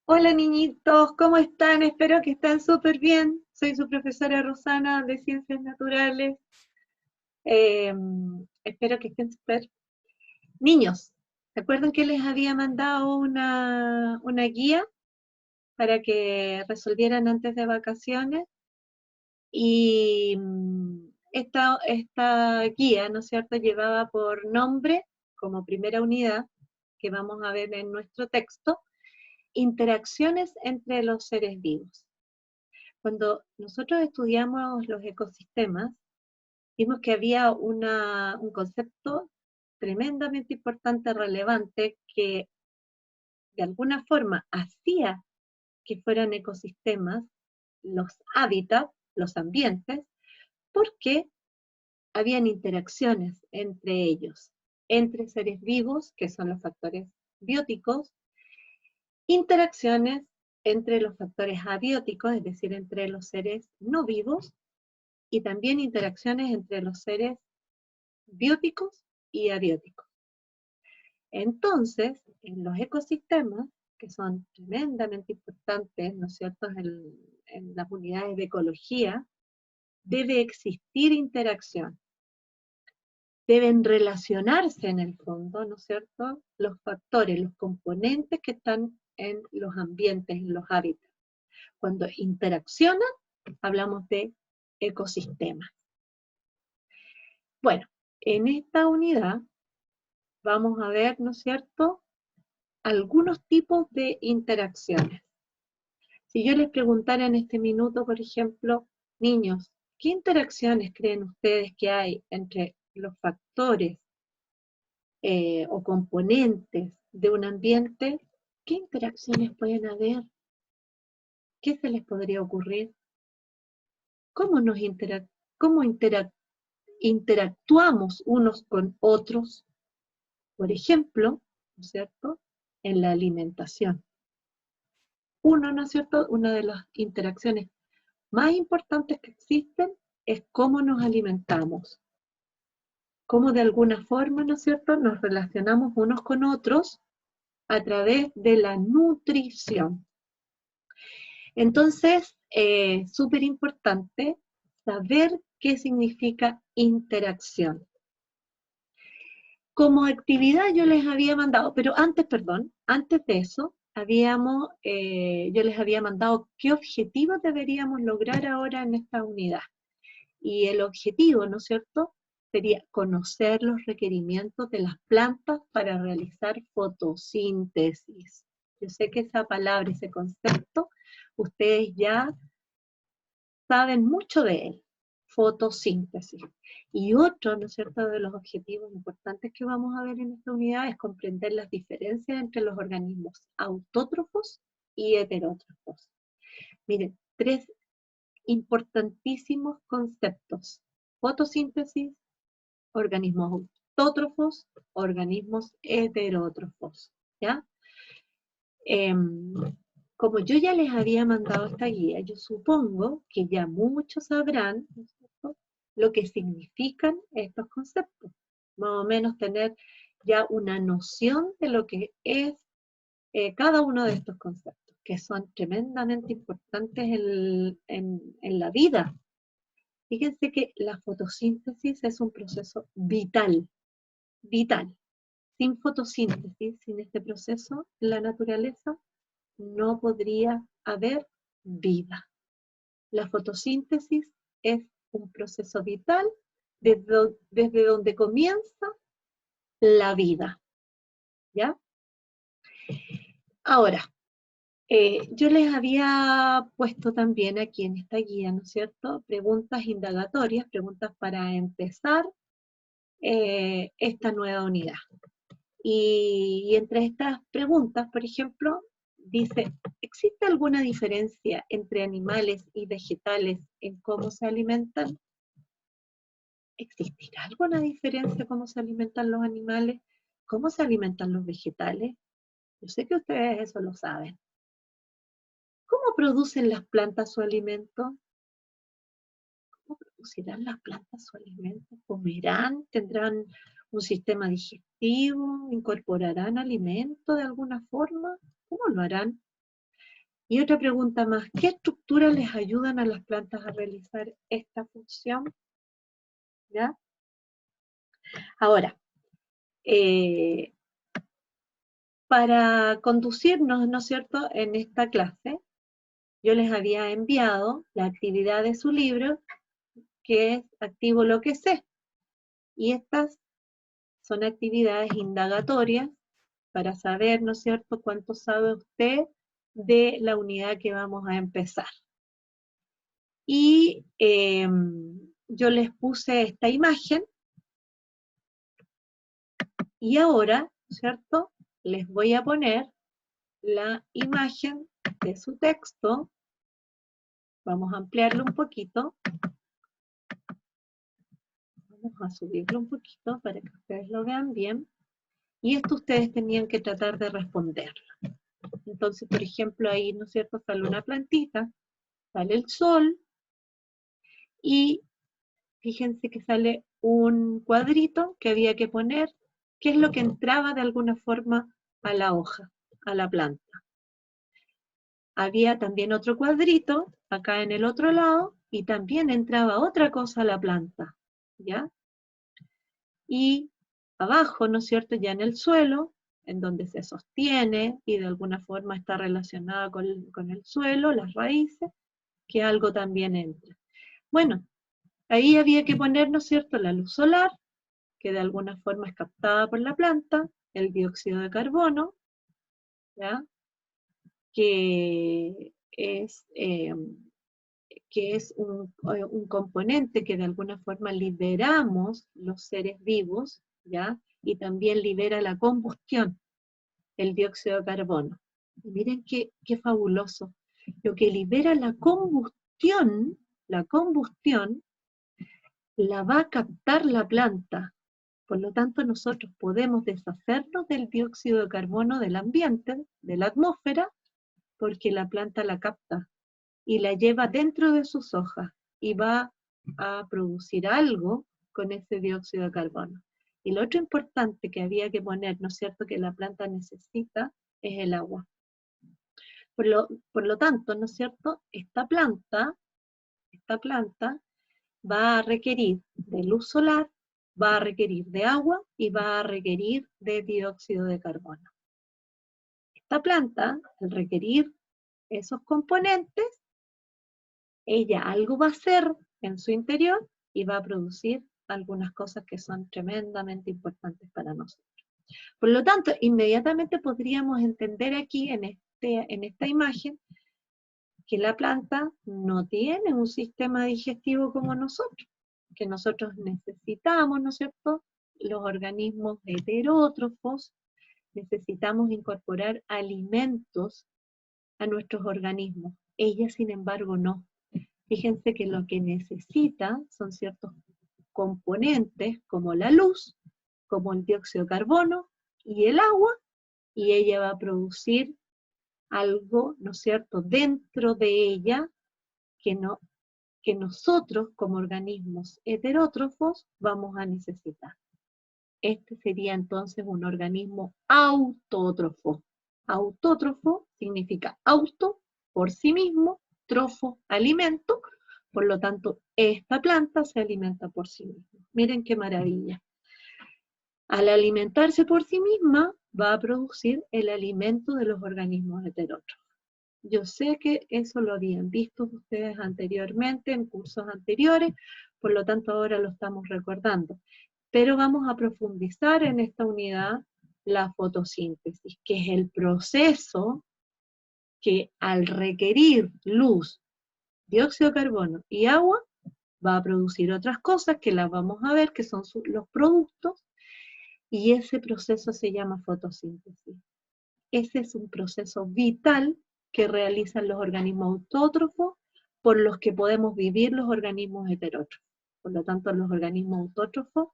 Hola niñitos, ¿cómo están? Espero que estén súper bien. Soy su profesora Rosana de Ciencias Naturales. Eh, Espero que estén súper. Niños, ¿recuerdan que les había mandado una guía para que resolvieran antes de vacaciones? Y esta guía, ¿no es cierto?, llevaba por nombre, como primera unidad, que vamos a ver en nuestro texto, interacciones entre los seres vivos. Cuando nosotros estudiamos los ecosistemas, vimos que había un concepto tremendamente importante, relevante, que de alguna forma hacía que fueran ecosistemas, los hábitats, los ambientes, porque habían interacciones entre ellos, entre seres vivos, que son los factores bióticos, interacciones entre los factores abióticos, es decir, entre los seres no vivos, y también interacciones entre los seres bióticos y abióticos. Entonces, en los ecosistemas, que son tremendamente importantes, ¿no es cierto?, en las unidades de ecología, debe existir interacción. Deben relacionarse en el fondo, ¿no es cierto?, los factores, los componentes que están en los ambientes, en los hábitats. Cuando interaccionan, hablamos de ecosistemas. Bueno, en esta unidad vamos a ver, ¿no es cierto?, algunos tipos de interacciones. Si yo les preguntara en este minuto, por ejemplo, niños, ¿qué interacciones creen ustedes que hay entre los factores o componentes de un ambiente? ¿Qué interacciones pueden haber? ¿Qué se les podría ocurrir? ¿Cómo interactuamos unos con otros? Por ejemplo, ¿no es cierto?, en la alimentación. ¿No es cierto?, una de las interacciones más importantes que existen es cómo nos alimentamos, cómo de alguna forma, ¿no es cierto?, nos relacionamos unos con otros a través de la nutrición. Entonces, súper importante saber qué significa interacción. Como actividad yo les había mandado, pero antes de eso, yo les había mandado qué objetivos deberíamos lograr ahora en esta unidad. Y el objetivo, ¿no es cierto?, sería conocer los requerimientos de las plantas para realizar fotosíntesis. Yo sé que esa palabra, ese concepto, ustedes ya saben mucho de él, fotosíntesis. Y otro, ¿no es cierto?, de los objetivos importantes que vamos a ver en esta unidad es comprender las diferencias entre los organismos autótrofos y heterótrofos. Miren, tres importantísimos conceptos: fotosíntesis, organismos autótrofos, organismos heterótrofos, ¿ya? Como yo ya les había mandado esta guía, yo supongo que ya muchos sabrán, ¿no es cierto?, lo que significan estos conceptos, más o menos tener ya una noción de lo que es cada uno de estos conceptos, que son tremendamente importantes en la vida. Fíjense que la fotosíntesis es un proceso vital, vital. Sin fotosíntesis, sin este proceso, la naturaleza no podría haber vida. La fotosíntesis es un proceso vital desde donde comienza la vida, ¿ya? Ahora, yo les había puesto también aquí en esta guía, ¿no es cierto?, preguntas indagatorias, preguntas para empezar esta nueva unidad. Y entre estas preguntas, por ejemplo, dice, ¿existe alguna diferencia entre animales y vegetales en cómo se alimentan? ¿Existirá alguna diferencia en cómo se alimentan los animales? ¿Cómo se alimentan los vegetales? Yo sé que ustedes eso lo saben. ¿Cómo producen las plantas su alimento? ¿Cómo producirán las plantas su alimento? ¿Comerán? ¿Tendrán un sistema digestivo? ¿Incorporarán alimento de alguna forma? ¿Cómo lo harán? Y otra pregunta más, ¿qué estructuras les ayudan a las plantas a realizar esta función? ¿Ya? Ahora, para conducirnos, ¿no es cierto?, en esta clase, yo les había enviado la actividad de su libro, que es Activo lo que sé. Y estas son actividades indagatorias para saber, ¿no es cierto?, cuánto sabe usted de la unidad que vamos a empezar. Y yo les puse esta imagen, y ahora, ¿cierto?, les voy a poner la imagen de su texto. Vamos a ampliarlo un poquito. Vamos a subirlo un poquito para que ustedes lo vean bien. Y esto ustedes tenían que tratar de responderlo. Entonces, por ejemplo, ahí, ¿no es cierto?, sale una plantita, sale el sol, y fíjense que sale un cuadrito que había que poner, qué es lo que entraba de alguna forma a la hoja, a la planta. Había también otro cuadrito, acá en el otro lado, y también entraba otra cosa a la planta, ¿ya? Y abajo, ¿no es cierto?, ya en el suelo, en donde se sostiene y de alguna forma está relacionada con el suelo, las raíces, que algo también entra. Bueno, ahí había que poner, ¿no es cierto?, la luz solar, que de alguna forma es captada por la planta, el dióxido de carbono, ¿ya?, que es un componente que de alguna forma liberamos los seres vivos, ¿ya?, y también libera la combustión, el dióxido de carbono. Y miren qué fabuloso. Lo que libera la combustión la va a captar la planta. Por lo tanto, nosotros podemos deshacernos del dióxido de carbono del ambiente, de la atmósfera, porque la planta la capta y la lleva dentro de sus hojas y va a producir algo con ese dióxido de carbono. Y lo otro importante que había que poner, ¿no es cierto?, que la planta necesita, es el agua. Por lo tanto, ¿no es cierto?, esta planta va a requerir de luz solar, va a requerir de agua y va a requerir de dióxido de carbono. Esta planta, al requerir esos componentes, ella algo va a hacer en su interior y va a producir algunas cosas que son tremendamente importantes para nosotros. Por lo tanto, inmediatamente podríamos entender aquí en esta imagen que la planta no tiene un sistema digestivo como nosotros, que nosotros necesitamos, ¿no es cierto?, los organismos heterótrofos, necesitamos incorporar alimentos a nuestros organismos. Ella, sin embargo, no. Fíjense que lo que necesita son ciertos componentes como la luz, como el dióxido de carbono y el agua, y ella va a producir algo, ¿no es cierto?, dentro de ella que nosotros como organismos heterótrofos vamos a necesitar. Este sería entonces un organismo autótrofo. Autótrofo significa auto, por sí mismo, trofo, alimento, por lo tanto, esta planta se alimenta por sí misma. Miren qué maravilla. Al alimentarse por sí misma, va a producir el alimento de los organismos heterótrofos. Yo sé que eso lo habían visto ustedes anteriormente, en cursos anteriores, por lo tanto ahora lo estamos recordando. Pero vamos a profundizar en esta unidad la fotosíntesis, que es el proceso que al requerir luz, dióxido de carbono y agua, va a producir otras cosas que las vamos a ver, que son los productos, y ese proceso se llama fotosíntesis. Ese es un proceso vital que realizan los organismos autótrofos, por los que podemos vivir los organismos heterótrofos. Por lo tanto, los organismos autótrofos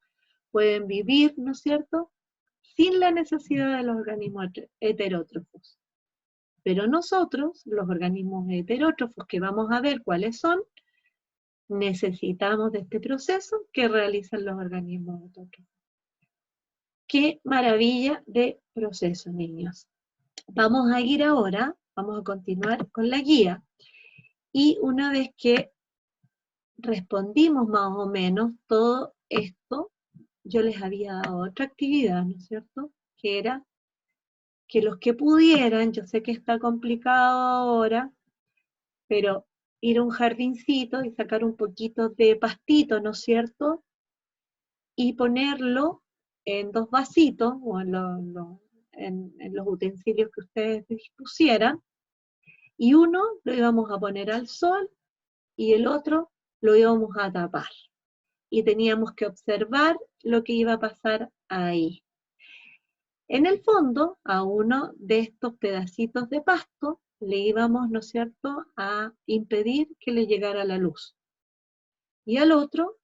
pueden vivir, ¿no es cierto?, sin la necesidad de los organismos heterótrofos. Pero nosotros, los organismos heterótrofos, que vamos a ver cuáles son, necesitamos de este proceso que realizan los organismos autótrofos. ¡Qué maravilla de proceso, niños! Vamos a ir ahora Vamos a continuar con la guía. Y una vez que respondimos más o menos todo esto, yo les había dado otra actividad, ¿no es cierto? Que era que los que pudieran, yo sé que está complicado ahora, pero ir a un jardincito y sacar un poquito de pastito, ¿no es cierto? Y ponerlo en 2 vasitos o en los utensilios que ustedes dispusieran, y uno lo íbamos a poner al sol y el otro lo íbamos a tapar. Y teníamos que observar lo que iba a pasar ahí. En el fondo, a uno de estos pedacitos de pasto le íbamos, ¿no es cierto?, a impedir que le llegara la luz. Y al otro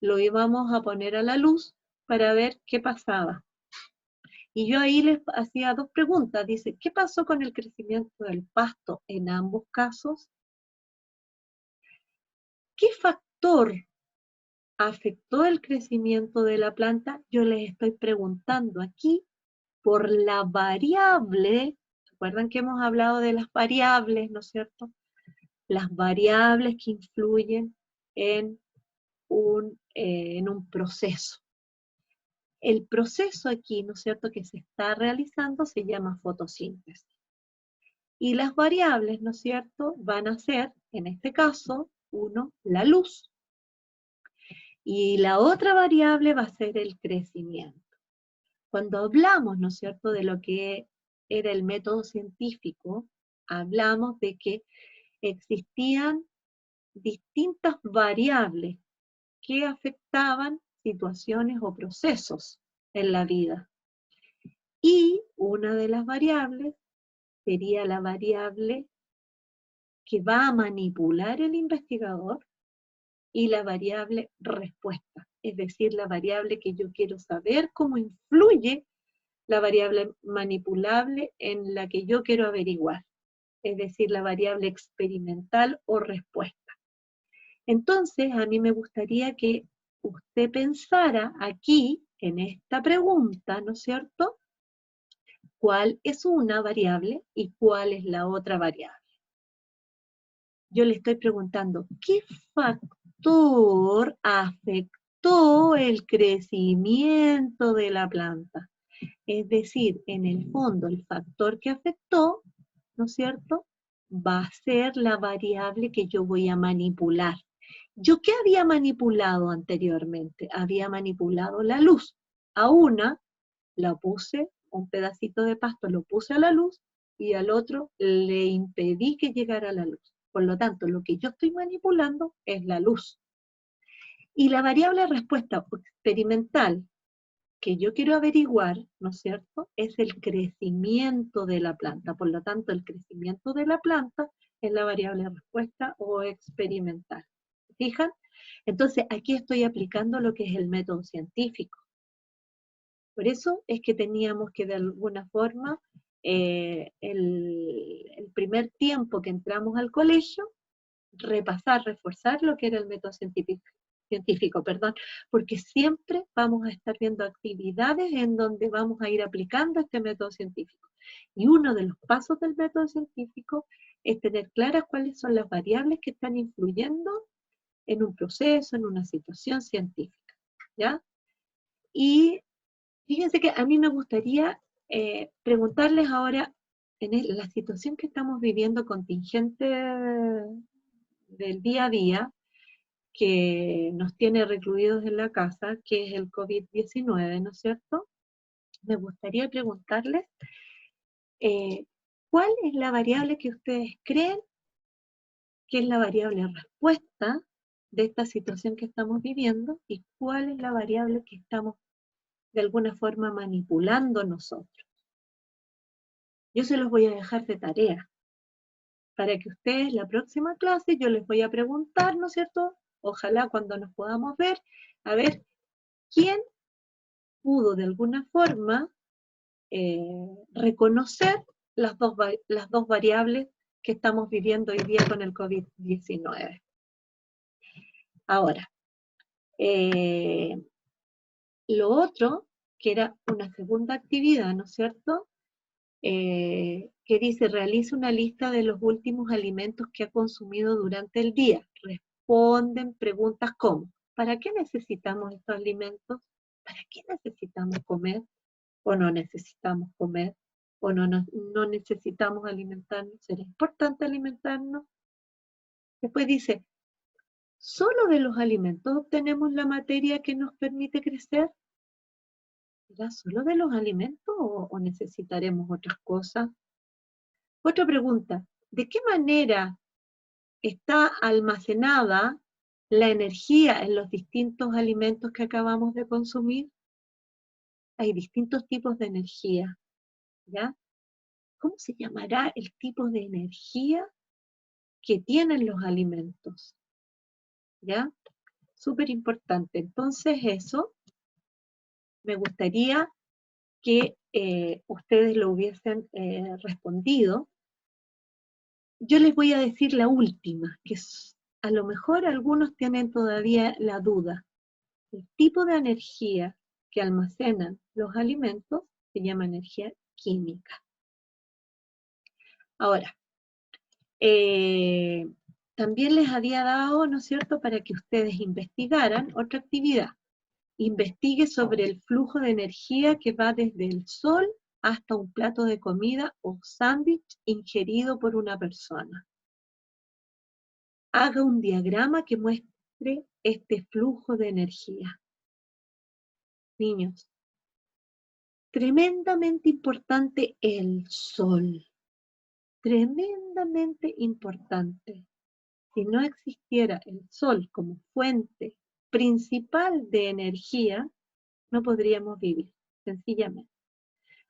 lo íbamos a poner a la luz para ver qué pasaba. Y yo ahí les hacía 2 preguntas. Dice, ¿qué pasó con el crecimiento del pasto en ambos casos? ¿Qué factor afectó el crecimiento de la planta? Yo les estoy preguntando aquí por la variable. ¿Recuerdan que hemos hablado de las variables, no es cierto? Las variables que influyen en un proceso. El proceso aquí, ¿no es cierto?, que se está realizando se llama fotosíntesis. Y las variables, ¿no es cierto?, van a ser, en este caso, uno, la luz. Y la otra variable va a ser el crecimiento. Cuando hablamos, ¿no es cierto?, de lo que era el método científico, hablamos de que existían distintas variables que afectaban situaciones o procesos en la vida. Y una de las variables sería la variable que va a manipular el investigador y la variable respuesta, es decir, la variable que yo quiero saber cómo influye la variable manipulable en la que yo quiero averiguar, es decir, la variable experimental o respuesta. Entonces, a mí me gustaría que usted pensara aquí, en esta pregunta, ¿no es cierto?, cuál es una variable y cuál es la otra variable. Yo le estoy preguntando, ¿qué factor afectó el crecimiento de la planta? Es decir, en el fondo, el factor que afectó, ¿no es cierto?, va a ser la variable que yo voy a manipular. ¿Yo qué había manipulado anteriormente? Había manipulado la luz. A una la puse, un pedacito de pasto lo puse a la luz, y al otro le impedí que llegara a la luz. Por lo tanto, lo que yo estoy manipulando es la luz. Y la variable respuesta experimental que yo quiero averiguar, ¿no es cierto?, es el crecimiento de la planta. Por lo tanto, el crecimiento de la planta es la variable respuesta o experimental. ¿Se fijan? Entonces, aquí estoy aplicando lo que es el método científico. Por eso es que teníamos que, de alguna forma, el primer tiempo que entramos al colegio, repasar, reforzar lo que era el método científico, porque siempre vamos a estar viendo actividades en donde vamos a ir aplicando este método científico. Y uno de los pasos del método científico es tener claras cuáles son las variables que están influyendo en un proceso, en una situación científica, ¿ya? Y fíjense que a mí me gustaría preguntarles ahora, en la situación que estamos viviendo contingente del día a día, que nos tiene recluidos en la casa, que es el COVID-19, ¿no es cierto? Me gustaría preguntarles, ¿cuál es la variable que ustedes creen que es la variable respuesta de esta situación que estamos viviendo, y cuál es la variable que estamos de alguna forma manipulando nosotros? Yo se los voy a dejar de tarea, para que ustedes la próxima clase yo les voy a preguntar, ¿no es cierto? Ojalá cuando nos podamos ver, a ver quién pudo de alguna forma reconocer las dos variables que estamos viviendo hoy día con el COVID-19. Ahora, lo otro, que era una segunda actividad, ¿no es cierto?, que dice, realiza una lista de los últimos alimentos que ha consumido durante el día. Responden preguntas como, ¿para qué necesitamos estos alimentos? ¿Para qué necesitamos comer? ¿O no necesitamos comer? ¿O no necesitamos alimentarnos? ¿Será importante alimentarnos? Después dice, ¿solo de los alimentos obtenemos la materia que nos permite crecer? ¿Será solo de los alimentos o necesitaremos otras cosas? Otra pregunta, ¿de qué manera está almacenada la energía en los distintos alimentos que acabamos de consumir? Hay distintos tipos de energía, ¿ya? ¿Cómo se llamará el tipo de energía que tienen los alimentos? ¿Ya? Súper importante. Entonces eso, me gustaría que ustedes lo hubiesen respondido. Yo les voy a decir la última, que a lo mejor algunos tienen todavía la duda. El tipo de energía que almacenan los alimentos se llama energía química. Ahora, también les había dado, ¿no es cierto?, para que ustedes investigaran otra actividad. Investigue sobre el flujo de energía que va desde el sol hasta un plato de comida o sándwich ingerido por una persona. Haga un diagrama que muestre este flujo de energía. Niños, tremendamente importante el sol. Tremendamente importante. Si no existiera el sol como fuente principal de energía, no podríamos vivir, sencillamente.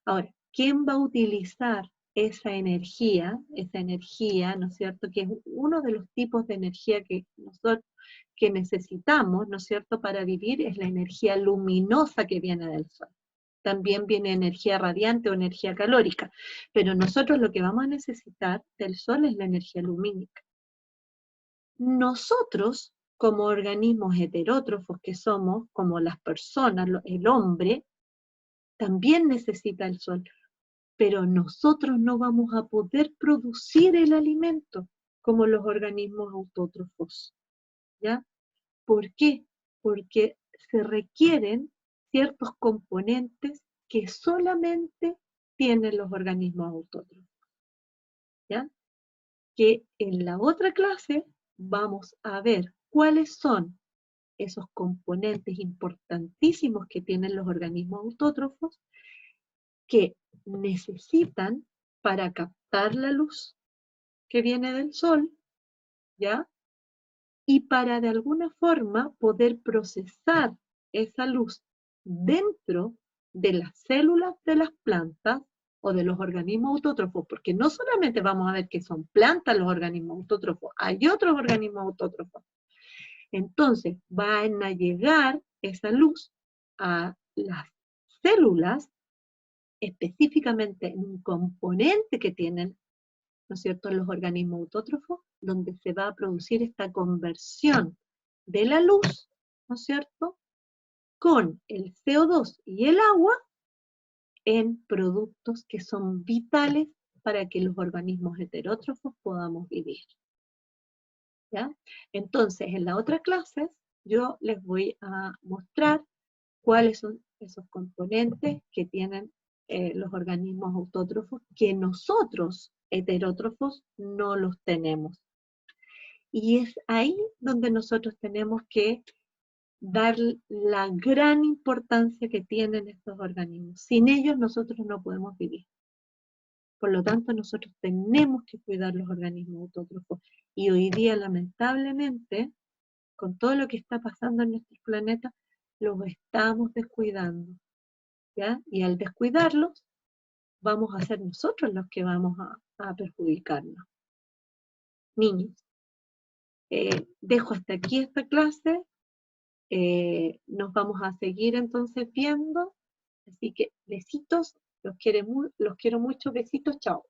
Ahora, ¿quién va a utilizar esa energía, ¿no es cierto?, que es uno de los tipos de energía que nosotros que necesitamos, ¿no es cierto?, para vivir, es la energía luminosa que viene del sol. También viene energía radiante o energía calórica, pero nosotros lo que vamos a necesitar del sol es la energía lumínica. Nosotros, como organismos heterótrofos que somos, como las personas, el hombre, también necesita el sol, pero nosotros no vamos a poder producir el alimento como los organismos autótrofos, ¿ya? ¿Por qué? Porque se requieren ciertos componentes que solamente tienen los organismos autótrofos, ¿ya? Que en la otra clase vamos a ver cuáles son esos componentes importantísimos que tienen los organismos autótrofos que necesitan para captar la luz que viene del sol, ¿ya? Y para de alguna forma poder procesar esa luz dentro de las células de las plantas o de los organismos autótrofos, porque no solamente vamos a ver que son plantas los organismos autótrofos, hay otros organismos autótrofos. Entonces van a llegar esa luz a las células, específicamente en un componente que tienen, ¿no es cierto?, los organismos autótrofos, donde se va a producir esta conversión de la luz, ¿no es cierto?, con el CO2 y el agua en productos que son vitales para que los organismos heterótrofos podamos vivir. ¿Ya? Entonces, en la otra clase, yo les voy a mostrar cuáles son esos componentes que tienen los organismos autótrofos que nosotros, heterótrofos, no los tenemos. Y es ahí donde nosotros tenemos que dar la gran importancia que tienen estos organismos. Sin ellos nosotros no podemos vivir. Por lo tanto, nosotros tenemos que cuidar los organismos autótrofos. Y hoy día, lamentablemente, con todo lo que está pasando en nuestro planeta, los estamos descuidando, ¿ya? Y al descuidarlos, vamos a ser nosotros los que vamos a perjudicarnos. Niños, dejo hasta aquí esta clase, nos vamos a seguir entonces viendo, así que besitos, los quiero mucho, besitos, chao.